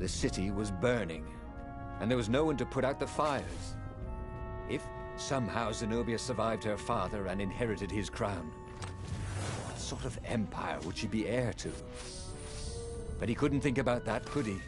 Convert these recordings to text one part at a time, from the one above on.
The city was burning, and there was no one to put out the fires. If somehow Zenobia survived her father and inherited his crown, what sort of empire would she be heir to? But he couldn't think about that, could he?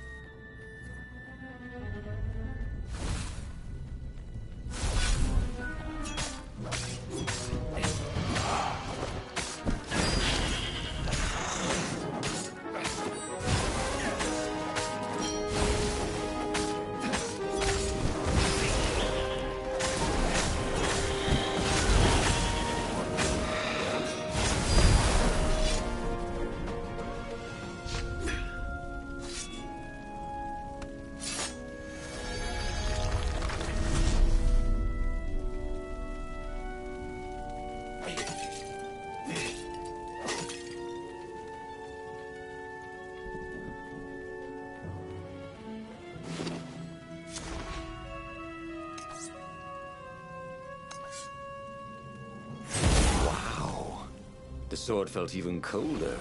The sword felt even colder.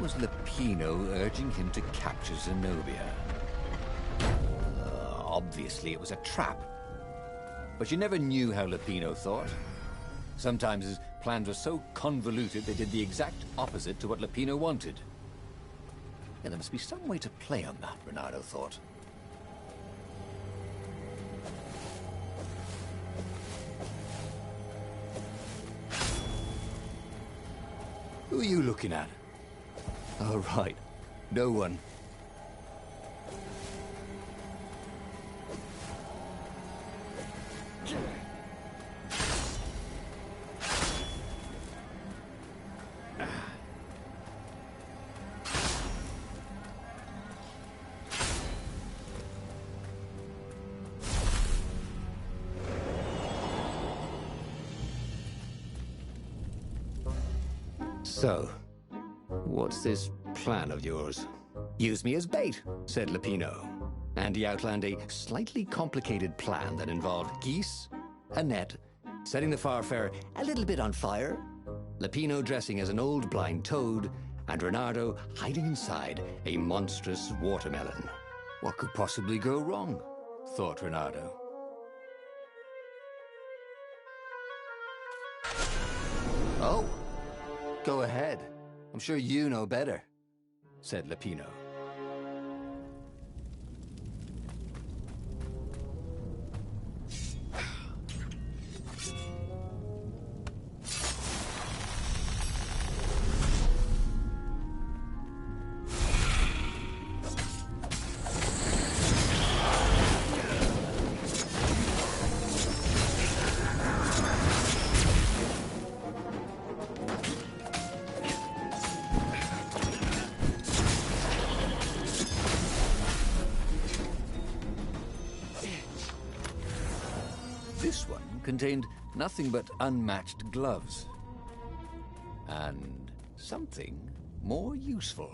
Was Lupino urging him to capture Zenobia? Obviously it was a trap. But you never knew how Lupino thought. Sometimes his plans were so convoluted they did the exact opposite to what Lupino wanted. Yeah, there must be some way to play on that, Reynardo thought. Who are you looking at? Oh, right. No one. So, what's this plan of yours? Use me as bait, said Lupino. And he outlined a slightly complicated plan that involved geese, a net, setting the Farfarer a little bit on fire, Lupino dressing as an old blind toad, and Reynardo hiding inside a monstrous watermelon. What could possibly go wrong? Thought Reynardo. Oh, go ahead. I'm sure you know better, said Lupino. This one contained nothing but unmatched gloves. And something more useful.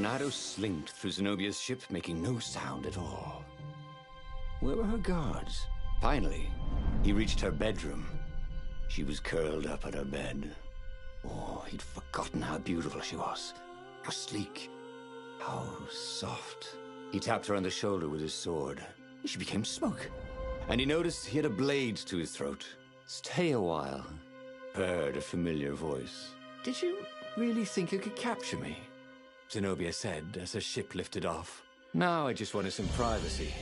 Renato slinked through Zenobia's ship, making no sound at all. Where were her guards? Finally, he reached her bedroom. She was curled up at her bed. Oh, he'd forgotten how beautiful she was. How sleek. How soft. He tapped her on the shoulder with his sword. She became smoke. And he noticed he had a blade to his throat. Stay a while. Heard a familiar voice. Did you really think you could capture me? Zenobia said as her ship lifted off. Now I just wanted some privacy.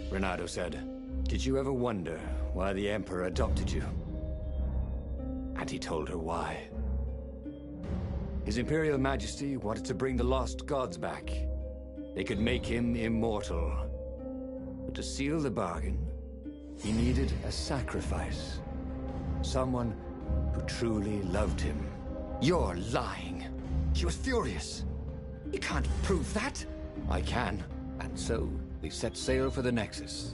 Renato said, did you ever wonder why the Emperor adopted you? And he told her why. His Imperial Majesty wanted to bring the lost gods back. They could make him immortal. But to seal the bargain, he needed a sacrifice. Someone who truly loved him. You're lying. She was furious. You can't prove that. I can. And so, they set sail for the Nexus.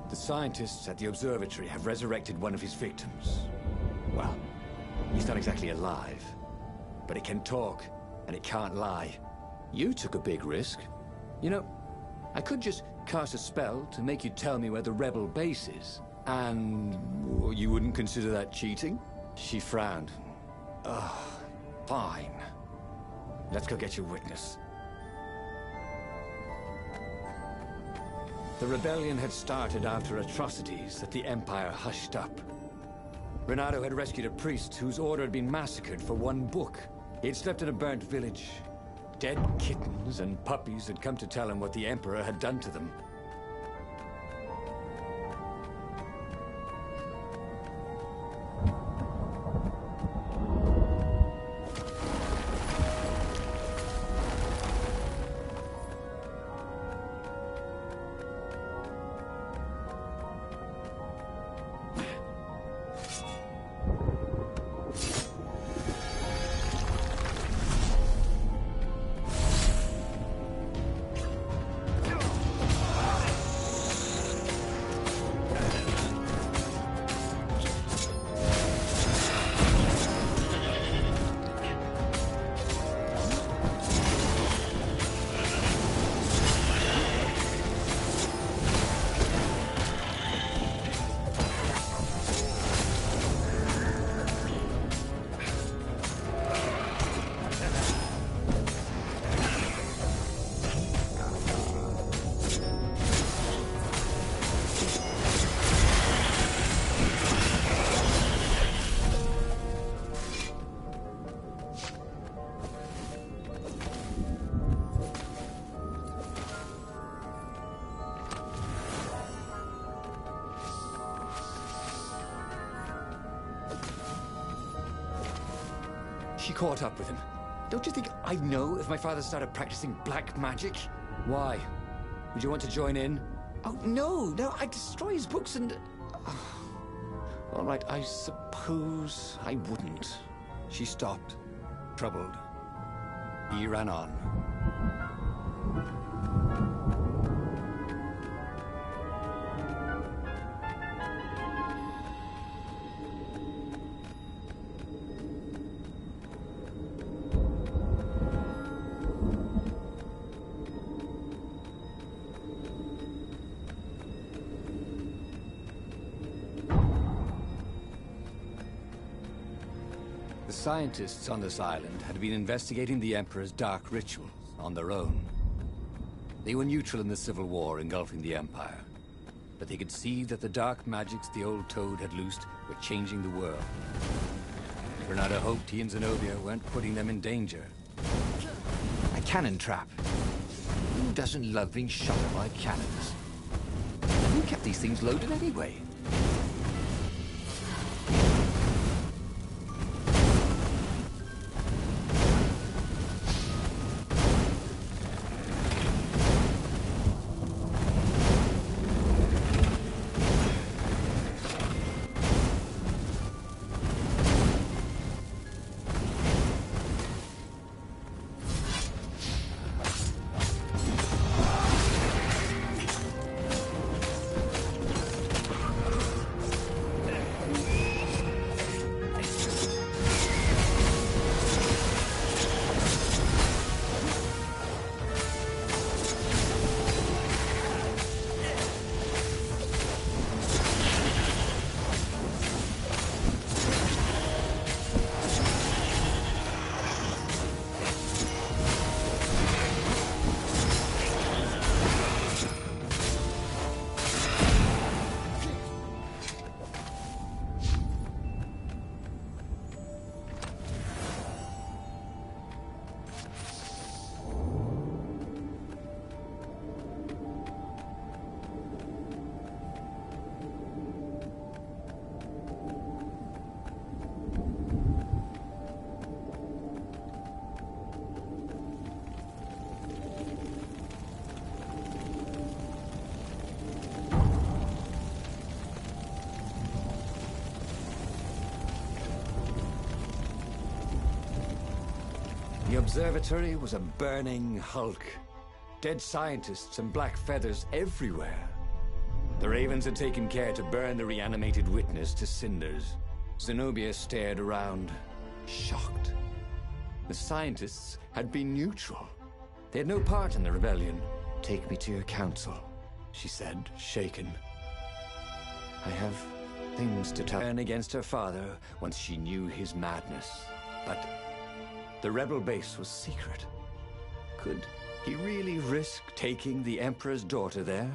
The scientists at the observatory have resurrected one of his victims. Well, he's not exactly alive, but it can talk, and it can't lie. You took a big risk. You know, I could just cast a spell to make you tell me where the rebel base is. And you wouldn't consider that cheating? She frowned. Ugh, fine. Let's go get your witness. The rebellion had started after atrocities that the Empire hushed up. Renato had rescued a priest whose order had been massacred for one book. He had slept in a burnt village. Dead kittens and puppies had come to tell him what the Emperor had done to them. She caught up with him. Don't you think I'd know if my father started practicing black magic? Why? Would you want to join in? Oh, no, I'd destroy his books and... All right, I suppose I wouldn't. She stopped, troubled. He ran on. The scientists on this island had been investigating the Emperor's dark rituals on their own. They were neutral in the civil war engulfing the Empire, but they could see that the dark magics the old Toad had loosed were changing the world. Renato hoped he and Zenobia weren't putting them in danger. A cannon trap. Who doesn't love being shot at by cannons? Who kept these things loaded anyway? observatory was a burning hulk. Dead scientists and black feathers everywhere. The Ravens had taken care to burn the reanimated witness to cinders. Zenobia stared around, shocked. The scientists had been neutral. They had no part in the rebellion. "Take me to your council," she said, shaken. "I have things to turn against her father once she knew his madness. But the rebel base was secret. Could he really risk taking the Emperor's daughter there?"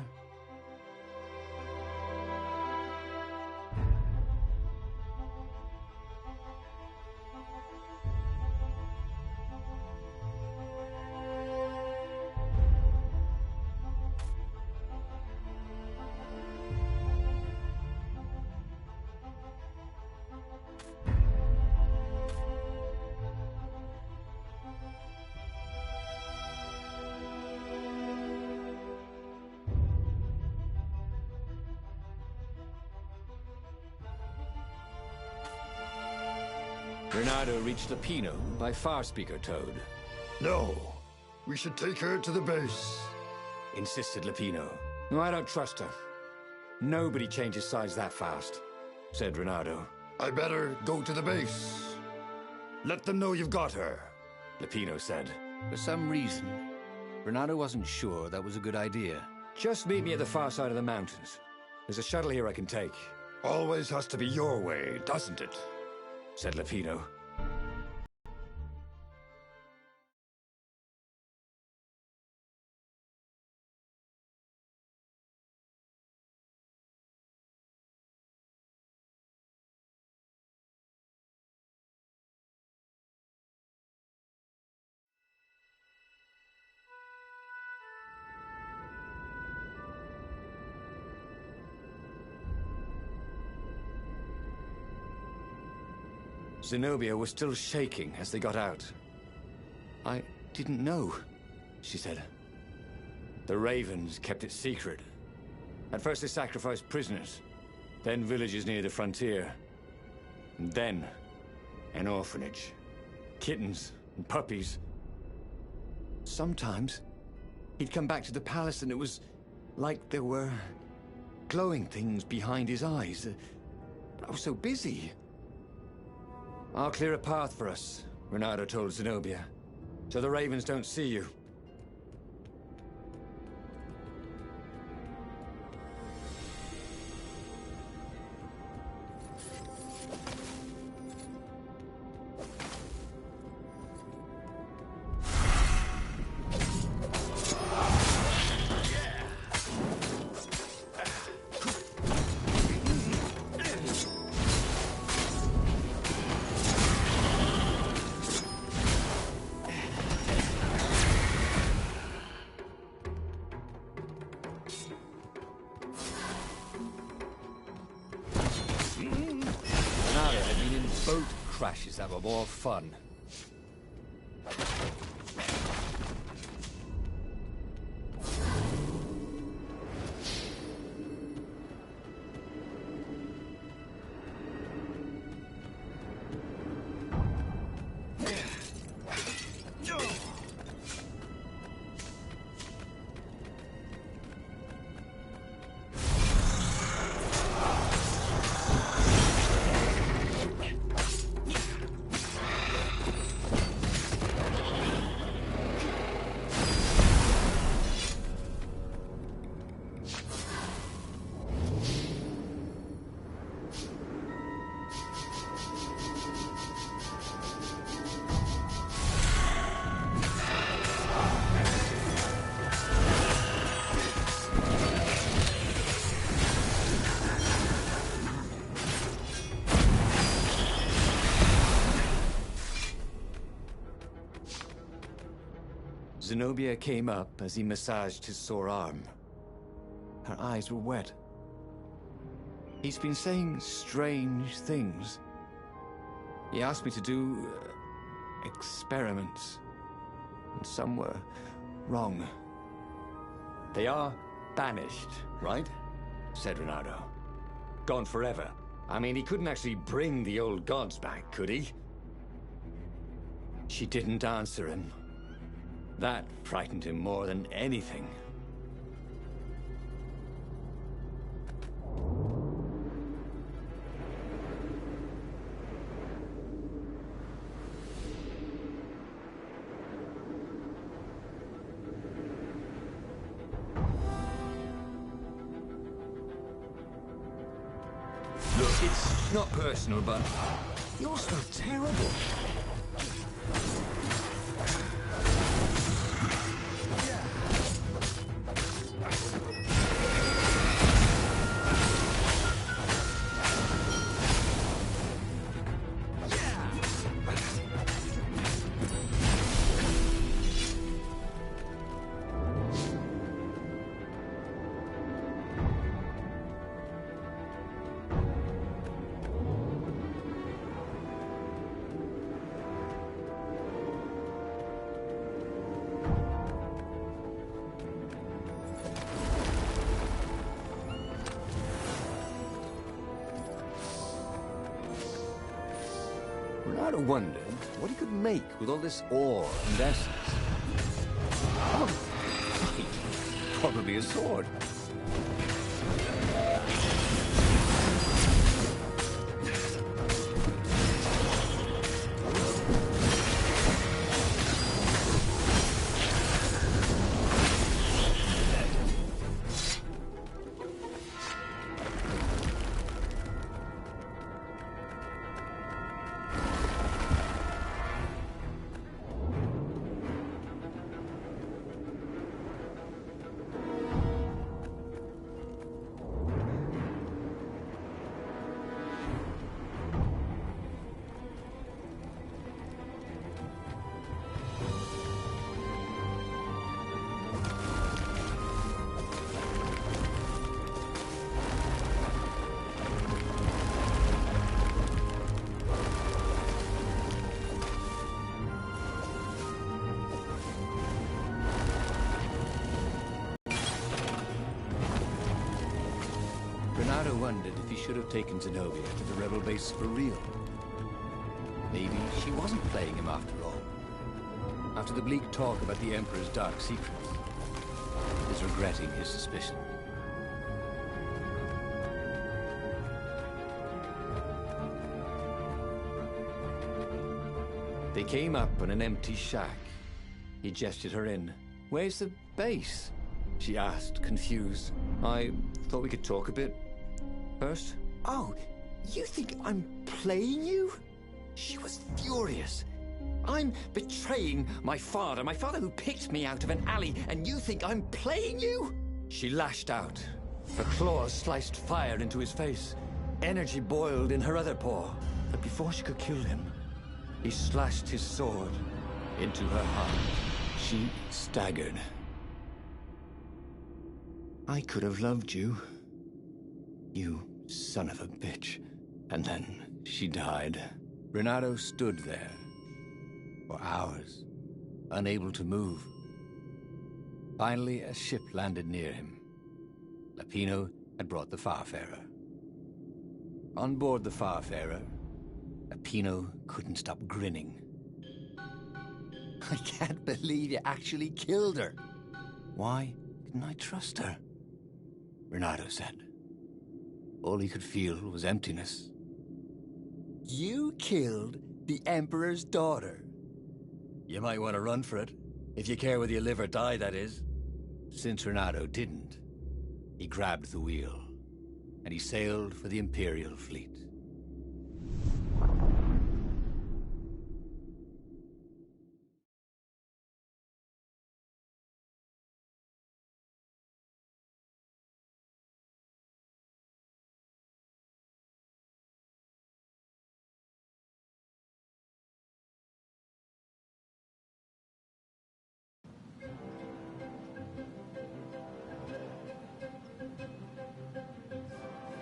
Reynardo reached Lupino by Farspeaker Toad. No, we should take her to the base, Insisted Lupino. "No, I don't trust her. Nobody changes sides that fast," said Reynardo. I better go to the base. Let them know you've got her, Lupino said. For some reason, Reynardo wasn't sure that was a good idea. "Just meet me at the far side of the mountains. There's a shuttle here I can take," Always has to be your way, doesn't it? said Lupino. Zenobia was still shaking as they got out. "I didn't know," she said. "The Ravens kept it secret. At first they sacrificed prisoners, then villages near the frontier, and then an orphanage. Kittens and puppies. Sometimes he'd come back to the palace and it was like there were glowing things behind his eyes. But I was so busy." "I'll clear a path for us," Reynardo told Zenobia, "so the Ravens don't see you." Boat crashes that were more fun. Zenobia came up as he massaged his sore arm. Her eyes were wet. "He's been saying strange things. He asked me to do experiments, and some were wrong." "They are banished, right?" said Reynardo. "Gone forever. I mean, he couldn't actually bring the old gods back, could he?" She didn't answer him. That frightened him more than anything. Look, it's not personal, but you're so terrible. Renato wondered what he could make with all this ore and essence. Oh, probably a sword. Renato wondered if he should have taken Zenobia to the rebel base for real. Maybe she wasn't playing him after all. After the bleak talk about the Emperor's dark secrets, he was regretting his suspicion. They came up on an empty shack. He gestured her in. "Where's the base?" she asked, confused. "I thought we could talk a bit first." Oh, you think I'm playing you? She was furious. I'm betraying my father who picked me out of an alley, and you think I'm playing you? She lashed out. Her claws sliced fire into his face. Energy boiled in her other paw. But before she could kill him, he slashed his sword into her heart. She staggered. "I could have loved you, you son of a bitch." And then she died. Renato stood there for hours, unable to move. Finally, a ship landed near him. Lapino had brought the Farfarer. On board the Farfarer, Lapino couldn't stop grinning. I can't believe you actually killed her. Why didn't I trust her? Renato said. All he could feel was emptiness. You killed the Emperor's daughter. You might want to run for it. If you care whether you live or die, that is. Since Renato didn't, he grabbed the wheel, and he sailed for the Imperial fleet.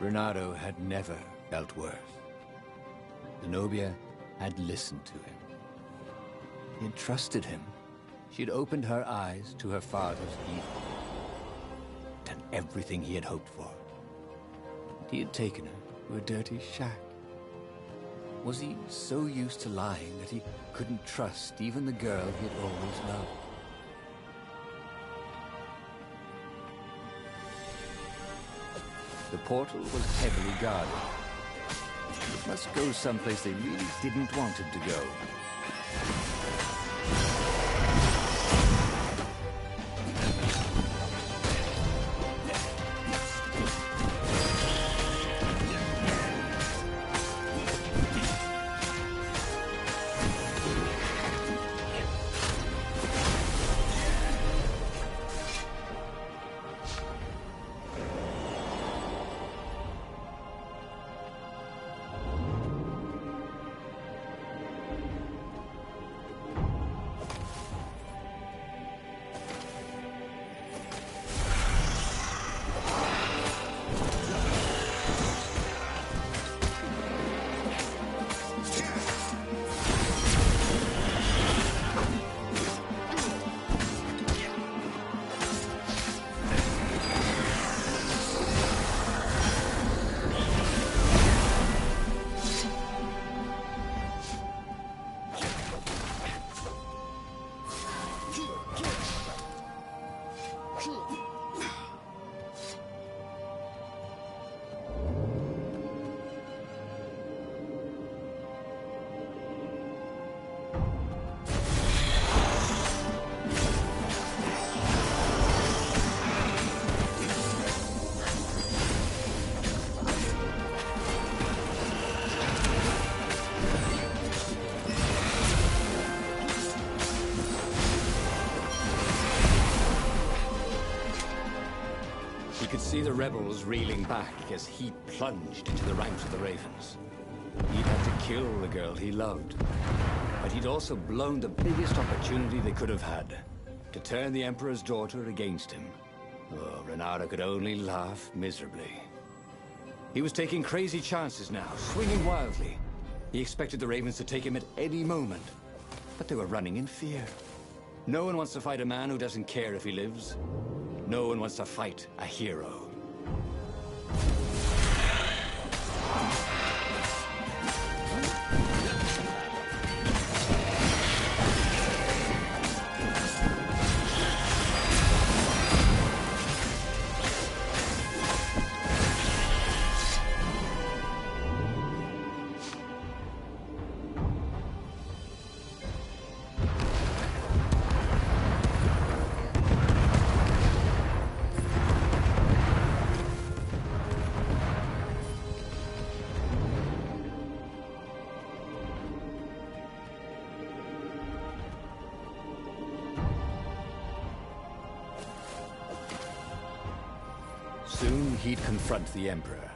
Renato had never felt worse. Zenobia had listened to him. He had trusted him. She had opened her eyes to her father's evil. Done everything he had hoped for. He had taken her to a dirty shack. Was he so used to lying that he couldn't trust even the girl he had always loved? The portal was heavily guarded. It must go someplace they really didn't want it to go. See the rebels reeling back as he plunged into the ranks of the Ravens. He'd had to kill the girl he loved, but he'd also blown the biggest opportunity they could have had to turn the Emperor's daughter against him. Oh, Renata could only laugh miserably. He was taking crazy chances now, swinging wildly. He expected the Ravens to take him at any moment, but they were running in fear. No one wants to fight a man who doesn't care if he lives. No one wants to fight a hero. Soon he'd confront the Emperor.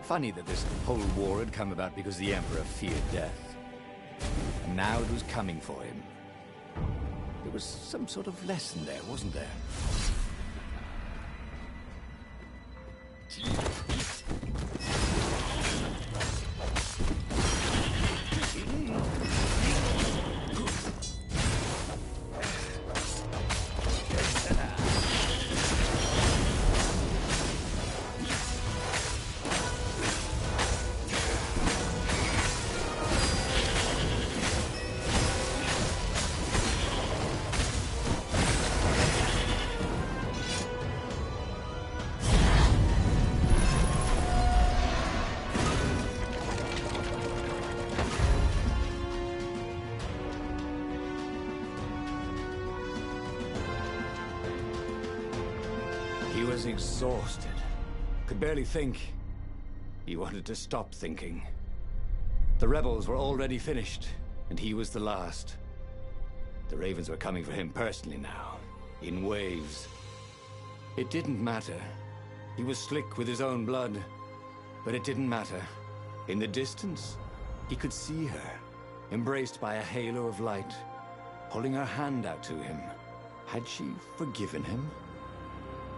Funny that this whole war had come about because the Emperor feared death. And now it was coming for him. There was some sort of lesson there, wasn't there? He was exhausted. Could barely think. He wanted to stop thinking. The rebels were already finished, and he was the last. The Ravens were coming for him personally now, in waves. It didn't matter. He was slick with his own blood. But it didn't matter. In the distance, he could see her, embraced by a halo of light, holding her hand out to him. Had she forgiven him?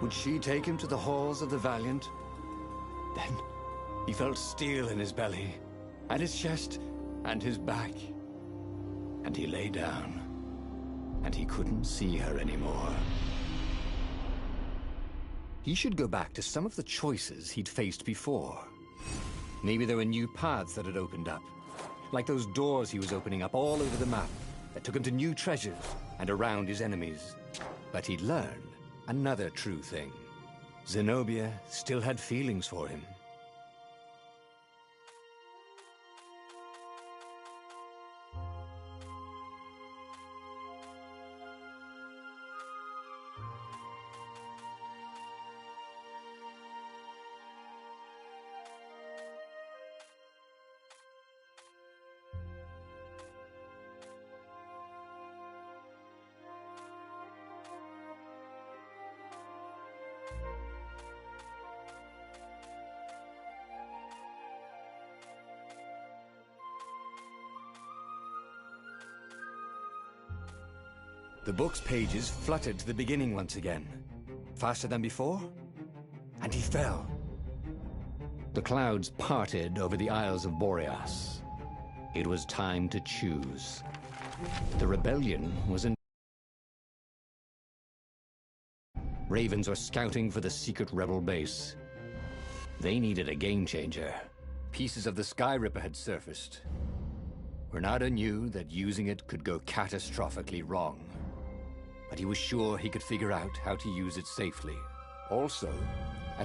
Would she take him to the halls of the Valiant? Then he felt steel in his belly, and his chest, and his back. And he lay down, and he couldn't see her anymore. He should go back to some of the choices he'd faced before. Maybe there were new paths that had opened up, like those doors he was opening up all over the map that took him to new treasures and around his enemies. But he'd learned another true thing. Zenobia still had feelings for him. The book's pages fluttered to the beginning once again. Faster than before? And he fell. The clouds parted over the Isles of Boreas. It was time to choose. The rebellion was in... Ravens were scouting for the secret rebel base. They needed a game-changer. Pieces of the Sky Ripper had surfaced. Renata knew that using it could go catastrophically wrong. But he was sure he could figure out how to use it safely. Also, a